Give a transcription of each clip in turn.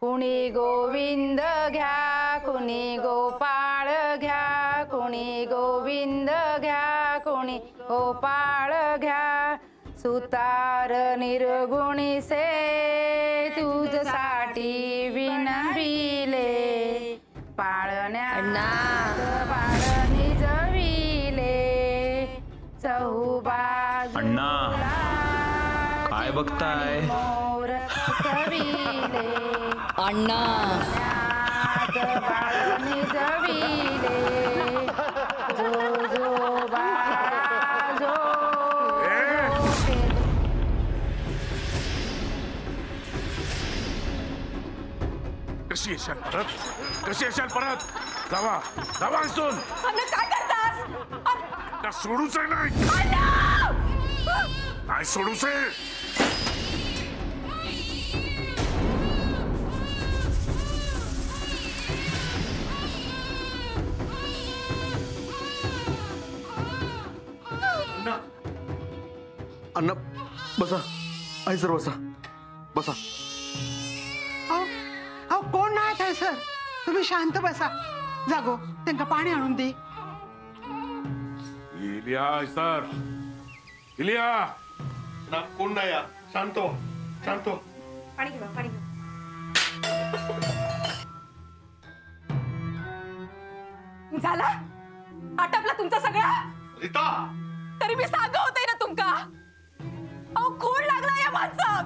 कुणी गोविंद घ्या, कुणी गोपाळ घ्या, कुणी गोविंद घ्या, कुणी गोपाळ घ्या. सुतार निर्गुणी से तुझसाठी विनविले, पाळण्यात बाळ निजविले, चहूबाजूला काय बघताय? मोर सविले, अण्णा बाळ निजविले, जो जो बाळा जो कशी येशाल परत? कशी येशाल परत? जावा जावा इथून. काय करतास? का सोडूच आहे? नाही काय सोडूच आहे? अण्णा बसा, आई सर बसा बसा. अहो कोण नाही आहे सर, तुम्ही शांत बसा. जागो त्यांना पाणी आणून दे. इलिया सर, इलिया. ना कोण नाही या, शांत हो, शांत हो. पाणी घेवा, पाणी घेवा. झाला आटपला तुमचा सगळा? रीता, तरी मी सांगा होते ना तुमका. अहो खून लागला या माणसाक.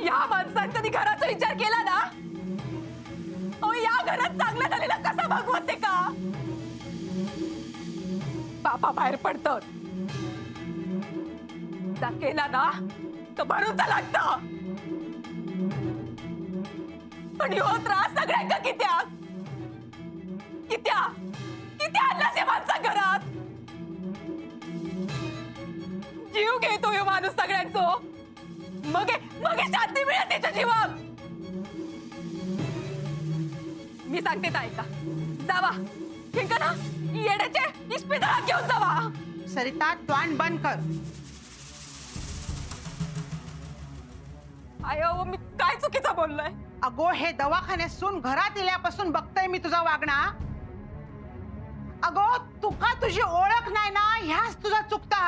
या माणसात कधी घराचा विचार केला ना? अहो या घरात चांगलं झालेलं कसा भागवते का? बापा बाहेर पडतं केला ना तर भरून लागतं. पण ह्यो त्रास सगळ्यांका कित्या कित्या कित्या आणलास या माणसा घरात? जीव घेतो ह्यो माणूस सगळ्यांचो. मग शांती मिळेल त्याच्या जीवाक. मी सांगते तर ऐका. जावा ठीक ना, येड्याचे इस्पितळात घेऊन जावा. सरिता तोंड बंद कर. आयो मी काय चुकीचं बोललोय? अगो हे दवाखाने सून घरात इल्यापासून बघतय मी तुझा वागणा. अगो तुका तुझी ओळख नाही ना, ह्याच तुझा चुकता.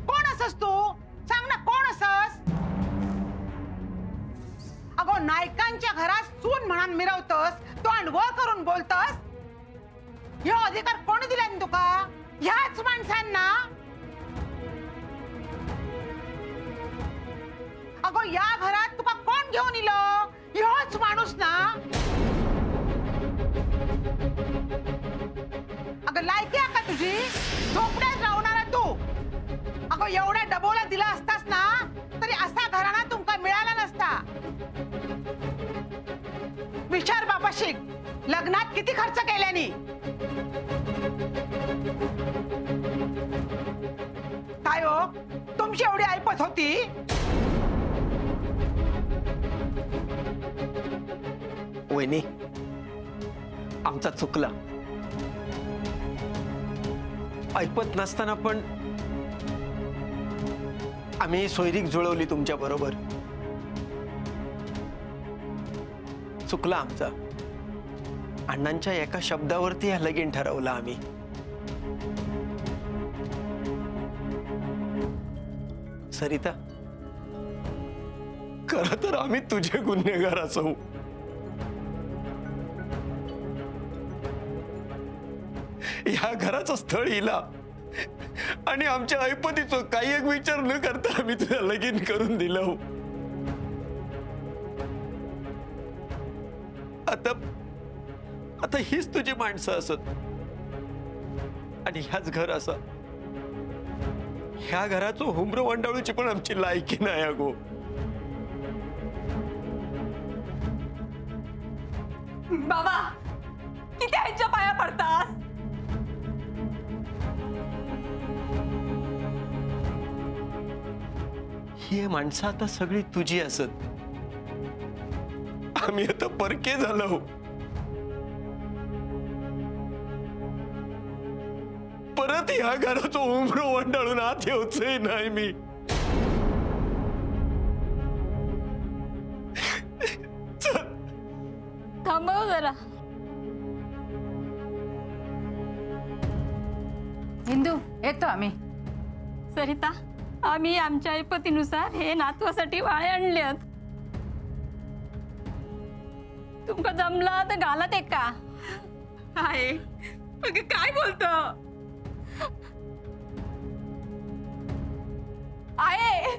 कोण असस तू? सांग ना कोण असस? अगो नायकांच्या घरात सून म्हणून मिरवतस, तोंड वर करून बोलतस. ह्यो अधिकार कोणी दिला तुका? ह्याच माणसांना. अगो या घरात तुका कोण घेऊन इलो? ह्योच माणूस ना. अगं लायकी आहे का तुझी? झोपड्यात राहणारा तू. अगो एवढ्या डबोला दिला असतास ना तरी असा घराणा तुमका मिळाला नसता. विचार बाबा शिक, लग्नात किती खर्च केल्यानी? काय हो तुमची एवढी ऐपत होती? वहिनी आमचा चुकला. ऐपत नसताना पण आम्ही सोयरीक जुळवली तुमच्या बरोबर. चुकला आमचा. अण्णांच्या एका शब्दावरती हा लगीन ठरवला आम्ही. सरिता खरं तर आम्ही तुझे गुन्हेगार असू. या घराचं स्थळ हिला आणि आमच्या ऐपतीचं काही एक विचार न करता आम्ही तुला लगीन करून दिलं. आता हीच तुझी माणसं असत आणि ह्याच घर असं. ह्या घराचं हुमरं वंडाळूची पण आमची लायकी नाही अगो. बाबा किती ह्यांच्या पाया पडतात? ही माणसं आता सगळी तुझी असत. आम्ही आता परके झालो. परत ह्या घराचं उमरो वंडाळून आत येऊचंही नाही मी. चला. हिंदू येतो आम्ही. सरिता, आम्ही आमच्या ऐपतीनुसार हे नातवासाठी वाळे आणल्यात. तुमका जमला तर घाला ते का. आहे मग काय बोलतो? आहे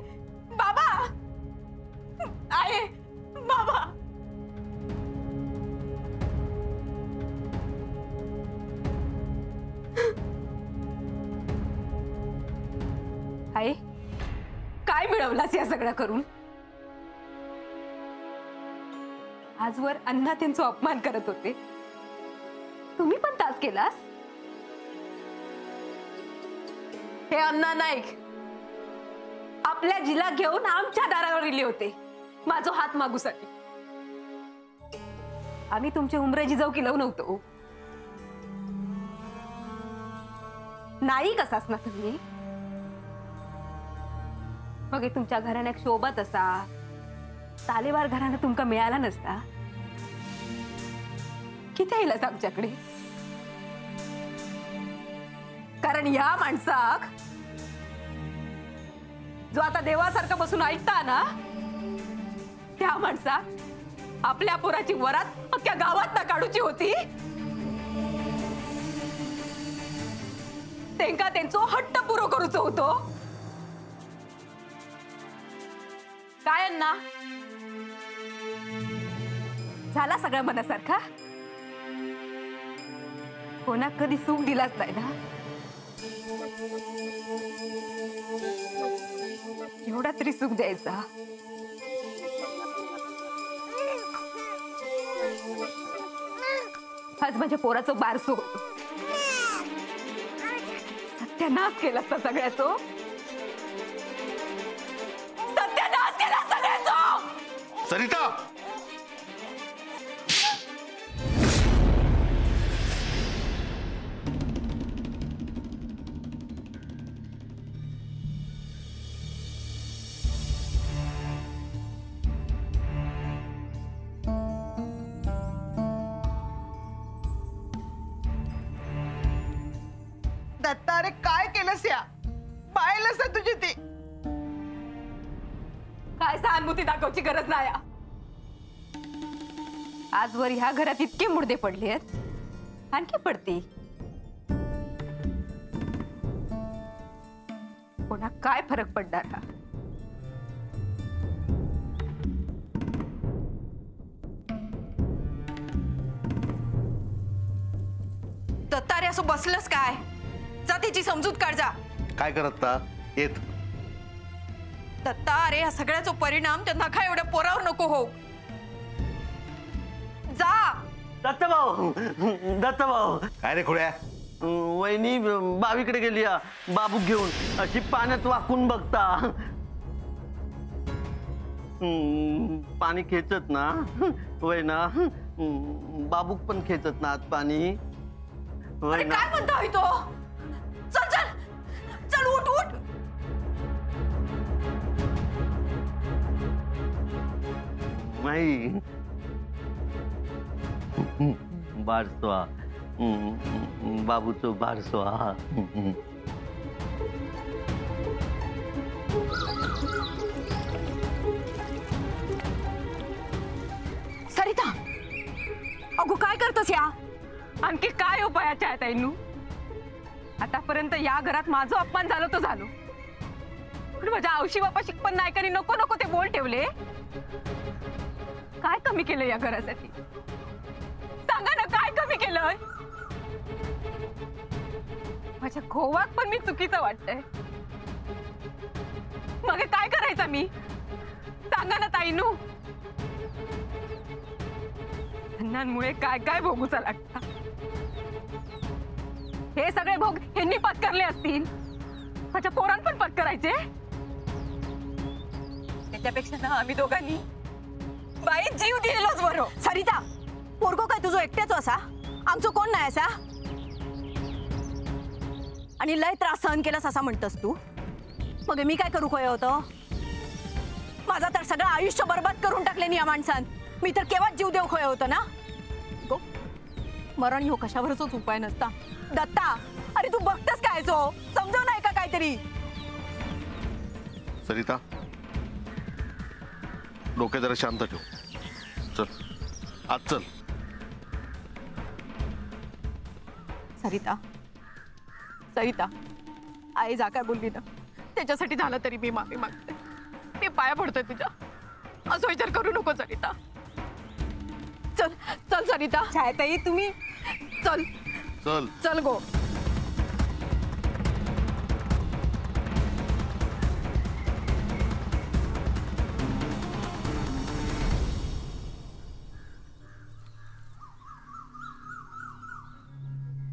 बाबा, आहे बाबा. आहे काय मिळवलास या सगळं करून? आजवर अण्णा त्यांचा अपमान करत होते, तुम्ही पण तास केलास. हे अण्णा नाईक आपल्या जिला घेऊन आमच्या दारावर इले होते माझो हात मागूसाठी. आम्ही तुमचे उमरेजी जाऊ की लावू नव्हतो. नाही कसास ना तुम्ही. मग तुमच्या घराण्याक शोभत असा तालेवार घराणं तुमका मिळाला नसता. किती येईलच आमच्याकडे. कारण या माणसाक जो आता देवासारखा बसून ऐकता ना, त्या माणसाक आपल्या पोराची वरात अख्ख्या गावात ना काढूची होती. तेंका त्यांचो हट्ट पुरो करूचो होतो. काय अण्णा झाला सगळ्या मनासारखा? कोणा कधी सुख दिलाच नाही ना. एवढा तरी सुख द्यायचा. आज माझ्या पोराचं बारसो सत्यानाश केला असता सगळ्याचो. सत्यानाश केला सगळ्याचो. सरिता, दत्ता, अरे काय केलंस या? पाहिलंस ना तुझी ती? काय सहानुभूती दाखवची गरज नाही. आजवर ह्या घरात इतके मुर्दे पडले आहेत, आणखी पडते. कोणा काय फरक पडणार हा? दत्तारे असं बसलंस काय? जा त्याची समजूत काढ जा. काय करत ता? येत दत्ता, अरे या सगळ्याचा परिणाम त्या नखा एवढ्या पोरावर नको हो. जा. दत्तभाऊ, दत्तभाऊ, काय रे खोड्या? वहिनी बावीकडे गेली बाबू घेऊन. अशी पाण्यात वाकून बघता. पाणी खेचत ना वय ना. बाबूक पण खेचत ना आत पाणी. अरे काय म्हणतोय तो? चल चल चल, उठ उठ. नाही बारसवा बाबूचो बारसवा. सरिता, अगो काय करतोस या? आणखी काय उपायाच्या आहेत ऐनू? आतापर्यंत या घरात माझा अपमान झालं तो झालो, पण माझ्या औशी बापा शिकपण नायकाने नको नको ते बोल ठेवले. काय कमी केलं या घरासाठी? सांगा ना, काय कमी केलंय? माझ्या खोवात पण मी चुकीचं वाटतंय. मग काय करायचं मी? सांगा ना ताईनू. अण्णांमुळे काय काय भोगूचा लागता. हे सगळे भोग ह्यांनी पत्करले असतील, माझ्या पोरांना पण पत्करायचे. त्याच्यापेक्षा ना आम्ही दोघांनी बाई जीव दिलेलोच बरो. सरिता, पोरगो काय तुझो एकट्याचो असा? आमचो कोण नाही असा? आणि लय त्रास सहन केलास असा म्हणतस तू? मग मी काय करू खोय होतं? माझा तर सगळं आयुष्य बरबाद करून टाकले या माणसान. मी तर केव्हाच जीव देऊ खोय होतं ना. गो मरण ह्यो कशावरच उपाय नसता. दत्ता, अरे तू बघतस काय सो, समजव नाही का काहीतरी. सरिता, डोके जरा शांत ठेव. चल आज चल. सरिता, सरिता, आई जा काय बोलली ना त्याच्यासाठी झालं तरी मी माफी मागते. मी पाया पडतोय तुझ्या. असं विचार करू नको सरिता. चल चल सरिता. छायाताई तुम्ही चल चल. चल गो.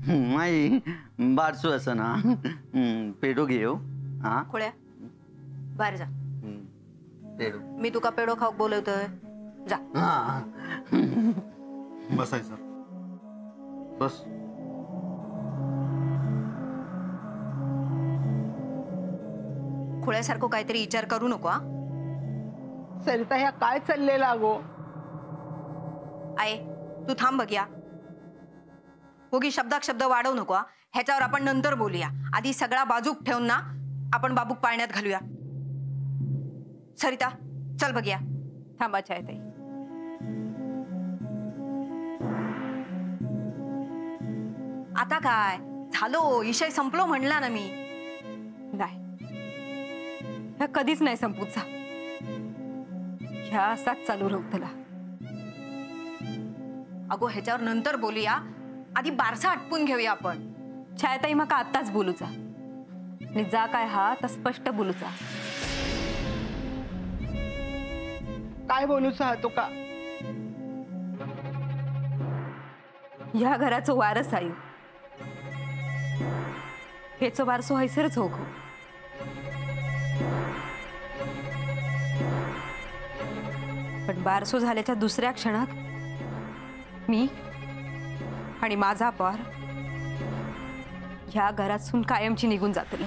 माई बारसू असं ना पेडो घेऊ. हा खोळ्या बाहेर जा. पेडो. मी तुका पेडो खाऊक बोलवतोय. जा. हा बसायचं. बस. खोळ्यासारखं काहीतरी विचार करू नको. हा सरिता ह्या काय चाललेला गो. आहे तू थांब बघ. या होगी शब्दाक शब्द वाढवू नको. हा ह्याच्यावर आपण नंतर बोलूया. आधी सगळा बाजूक ठेवून ना आपण बाबूक पाळण्यात घालूया. सरिता चल बघ. या थांबा छायाताई. आता काय झालो, विषय संपलो म्हणला ना मी. नाही, ह्या कधीच नाही संपूचा. ह्या असाच चालू राहू त्याला. अगो ह्याच्यावर नंतर बोलूया. आधी बारसा आटपून घेऊया आपण. छायाताई मका आत्ताच बोलूचा आणि जा काय हा तर स्पष्ट बोलूचा. काय बोलूच हा तुका. ह्या घराचं वारस आहे. हेच वारसो हैसरच हो. पण बारसो झाल्याच्या दुसऱ्या क्षणात मी आणि माझा पार ह्या घरातून कायमची निघून जातले.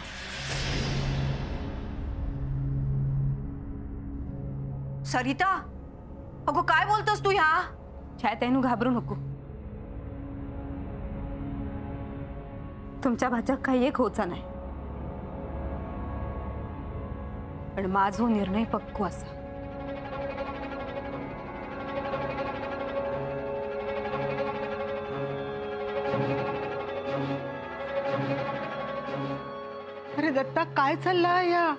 सरिता अगो काय बोलतोस तू. ह्या छायाताईनु घाबरू नको. तुमच्या भाच्यात काही एक होचा नाही. पण माझो निर्णय पक्को असा. अरे दत्ता काय चाललं या.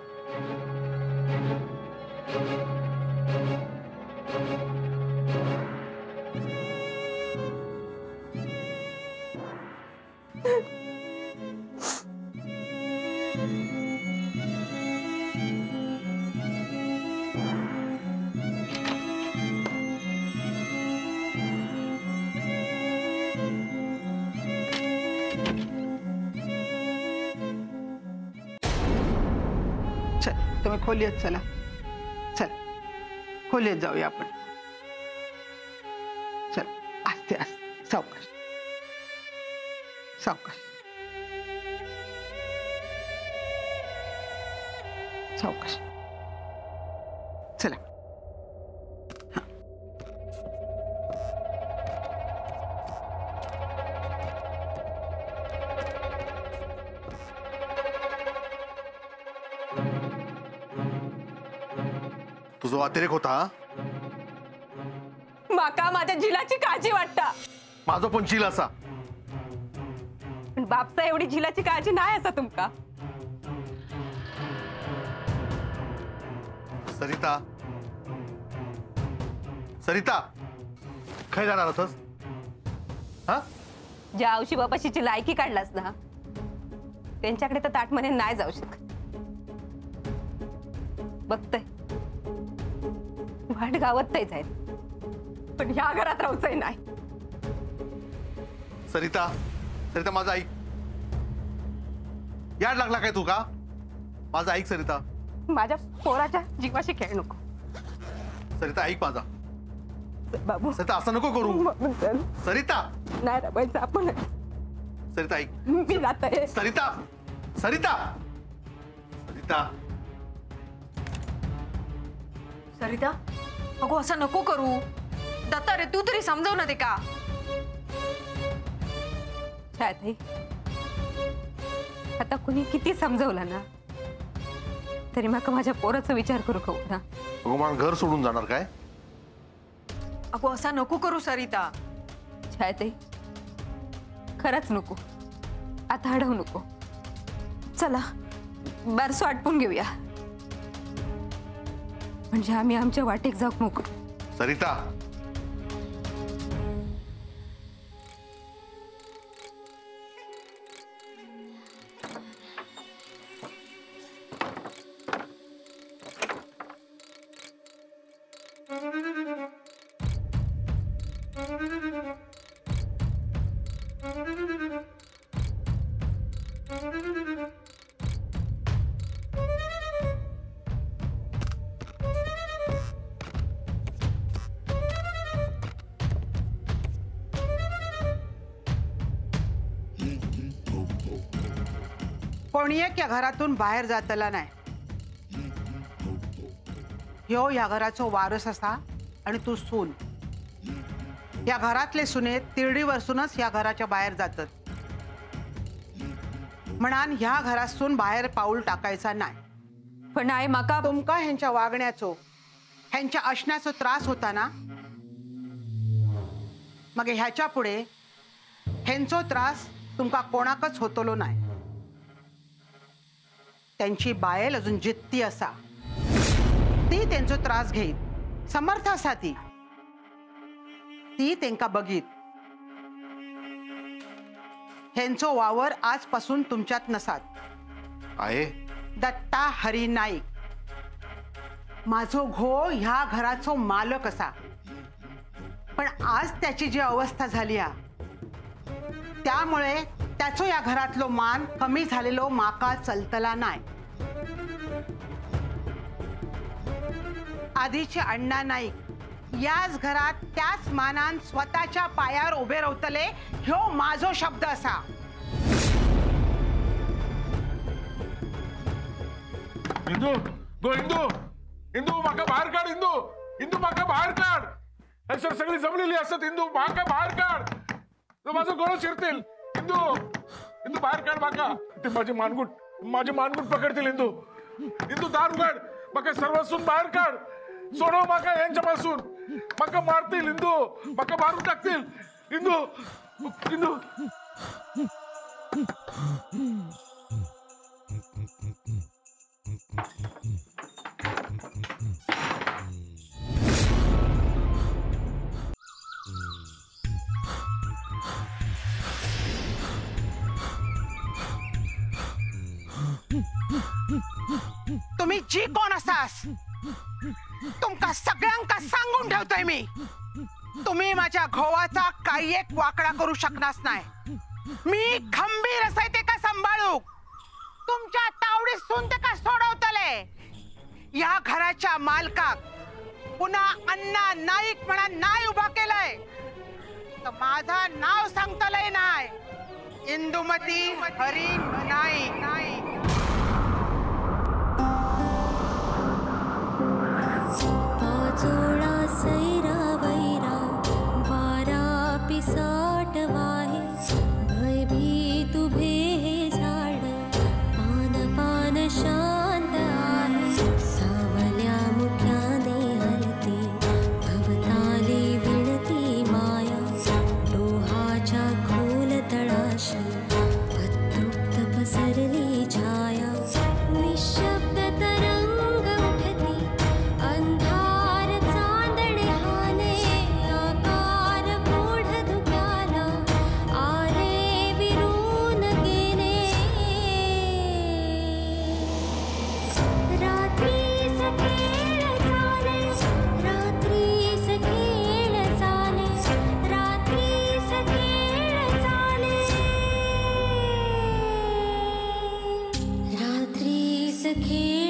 चल तुम्ही खोलीत चला. चल खोलीत जाऊया आपण. चल आस्ते आस्ते सावकाश सावकाश सावकाश. चला. तुझा अतिरेक होता. माका माझ्या झिलाची काळजी वाटता. माझा पण चिल असा. पण बापसा एवढी झिलाची काळजी नाही असा तुमका. सरिता, सरिता काय जाणार असस. हा ज्या औशी बापाशीची लायकी काढलास ना त्यांच्याकडे तर ताटमने नाही जाऊ शकत. बघतय वाट गावतच आहेत पण ह्या घरात राहूचंय नाही. सरिता, सरिता माझं ऐक. याड लागला काय तू का. माझं ऐक सरिता. माझ्या पोराच्या जीवाशी खेळ नको. सरिता ऐक माझा. बाबू सरिता असं नको करू. सरिता नाही राबायचं आपण. सरिता ऐक. मी जात आहे. सरिता, सरिता, सरिता. सरिता अगो असं नको करू. दत्ता रे तू तरी समजव ना ते का. छायाताई, आता कुणी किती समजवलं ना तरी माका माझ्या पोराचा विचार करू का ना. अगो मला घर सोडून जाणार काय? अगो असा नको करू सरिता. छायाताई, खरंच नको, आता अडवू नको. चला बारसो आटपून घेऊया, म्हणजे आम्ही आमच्या वाटेक जाऊ नको. सरिता, कोणी एक या घरातून बाहेर जातला नाही. ह्यो या घराचो वारस असा आणि तू सून. या घरातले सुने तिरडी वरसूनच या घराच्या बाहेर जातात. म्हणान ह्या घरातून बाहेर पाऊल टाकायचा नाही. पण आई माका तुमका ह्यांच्या वागण्याचो, ह्यांच्या असण्याचो त्रास होता ना, मग ह्याच्या पुढे ह्यांचो त्रास तुमका कोणाकच होतलो नाही. त्यांची बायल अजून जित्ती असा, ती त्यांचो त्रास घेईत. समर्थ असा ती त्यांका बघीत. ह्यांचो वावर आजपासून तुमच्यात नसात. आहे दत्ता हरी नाईक माझो घो ह्या घराचो मालक असा. पण आज त्याची जी अवस्था झाली त्यामुळे त्याचो या घरातलो मान कमी झालेलो माका चलतला नाही. आधीचे अण्णा नाईक याच घरात त्याच मानान स्वतःच्या पायावर उभे राहतले ह्यो माझो शब्द असा. इंदू, गो इंदू, इंदू माका बाहेर काढ. इंदू, इंदू माका बाहेर काढ. सर सगळी जमलेली असत. इंदू माका बाहेर काढ, माझं गोळ शिरतील. इंदू, इंदू बाहेर काढ माका. ते माझे मानगुट पकडतील. इंदू, इंदू दार उघड. माका सर्वसून बाहेर काढ. सोडव माका यांच्यापासून. माका मारतील. इंदू माका मारून टाकतील. इंदू, इंदू. तुम्ही जी कोण असास तुमका सगळ्यांका सांगून ठेवतोय मी. तुम्ही माझ्या घोवाचा काही एक वाकडा करू शकणार नाही. मी खंबीर असे ते का सांभाळू. तुमच्या तावडीत सून ते का सोडवतले. या घराच्या मालकाक पुन्हा अण्णा नाईक म्हणा नाही उभा केलंय तर माझा नाव सांगतलंय नाही. इंदुमती हरी नाईक. पाचोळा सैरा वैरा वारा पिसाट वाहे भयभीत उभे हे झाड पान पान शांत आहे. सावल्या मुठ्याने हलते भवताले विणती माया डोहाच्या खोल तळाशी अतृप्त पसरली छाया. निशब्द तरंग उठती अंधार चांदणे हाले आकार गूढ धुक्याला आले विरून गेले. रात्रीस खेळ चाले रात्रीस खेळ चाले रात्रीस खेळ चाले रात्रीस खेळ